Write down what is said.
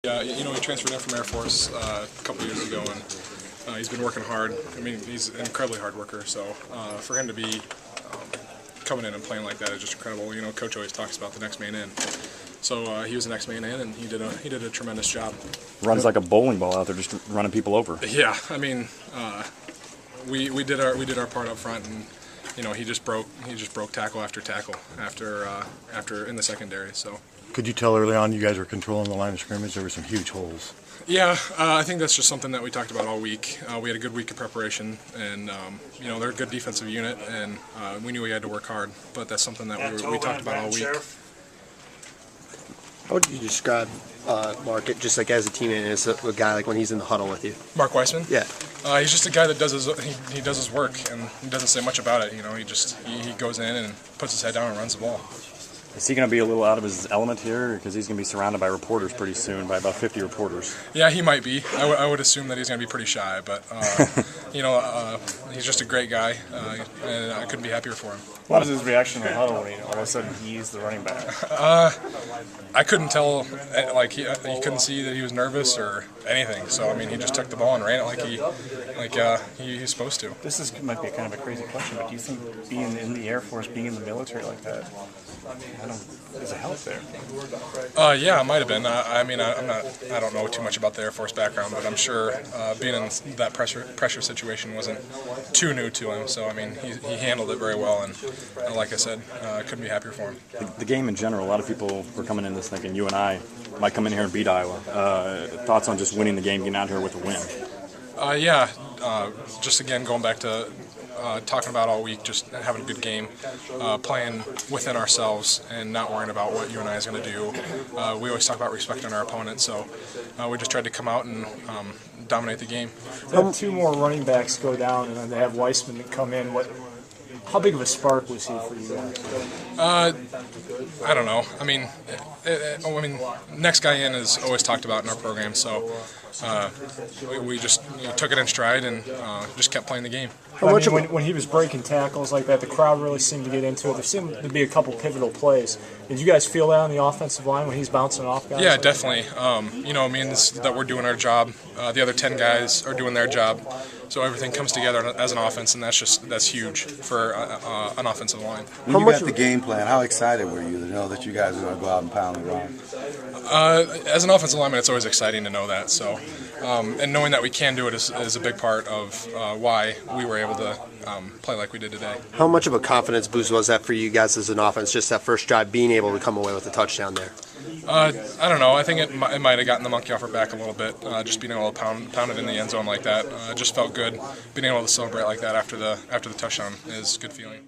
Yeah, he transferred in from Air Force a couple years ago, and he's been working hard. I mean, he's an incredibly hard worker, so for him to be coming in and playing like that is just incredible. Coach always talks about the next man in. So he was the next man in, and he did a tremendous job. Runs like a bowling ball out there, just running people over. Yeah, I mean, we did our part up front, and he just broke tackle after tackle after in the secondary. So. Could you tell early on you guys were controlling the line of scrimmage? There were some huge holes. Yeah, I think that's just something that we talked about all week. We had a good week of preparation, and they're a good defensive unit, and we knew we had to work hard. But that's something that we talked about all week. How would you describe Mark, just like as a teammate and as a guy like when he's in the huddle with you? Mark Weissman? Yeah. He's just a guy that does he does his work, and he doesn't say much about it. He goes in and puts his head down and runs the ball. Is he going to be a little out of his element here? Because he's going to be surrounded by reporters pretty soon, by about 50 reporters. Yeah, he might be. I would assume that he's going to be pretty shy, but he's just a great guy, and I couldn't be happier for him. What was his reaction in the huddle when all of a sudden he's the running back? I couldn't tell. Like he couldn't see that he was nervous or anything. So I mean, he just took the ball and ran it he's supposed to. This might be kind of a crazy question, but do you think being in the Air Force, being in the military like that, is a help there? Yeah, it might have been. I don't know too much about the Air Force background, but I'm sure being in that pressure situation wasn't too new to him. So I mean, he handled it very well, and like I said, couldn't be happier for him. The game in general, a lot of people were coming in this thinking UNI might come in here and beat Iowa. Thoughts on just winning the game, getting out here with a win? Yeah, just again going back to talking about all week, just having a good game, playing within ourselves and not worrying about what UNI is going to do. We always talk about respecting our opponent, so we just tried to come out and dominate the game. Then two more running backs go down, and then they have Weissman come in. How big of a spark was he for you guys? I don't know. I mean, next guy in is always talked about in our program, so we just took it in stride and just kept playing the game. When he was breaking tackles like that, the crowd really seemed to get into it. There seemed to be a couple pivotal plays. Did you guys feel that on the offensive line when he's bouncing off guys? Yeah, definitely. It means that we're doing our job. The other 10 guys are doing their job. So everything comes together as an offense, and that's huge for an offensive line. When you got the game plan, how excited were you to know that you guys were going to go out and pound the rock? As an offensive lineman, it's always exciting to know that. So, and knowing that we can do it is a big part of why we were able to play like we did today. How much of a confidence boost was that for you guys as an offense, just that first drive, being able to come away with a touchdown there? I don't know. I think it might have gotten the monkey off our back a little bit. Just being able to pound it in the end zone like that, just felt good. Being able to celebrate like that after the touchdown is a good feeling.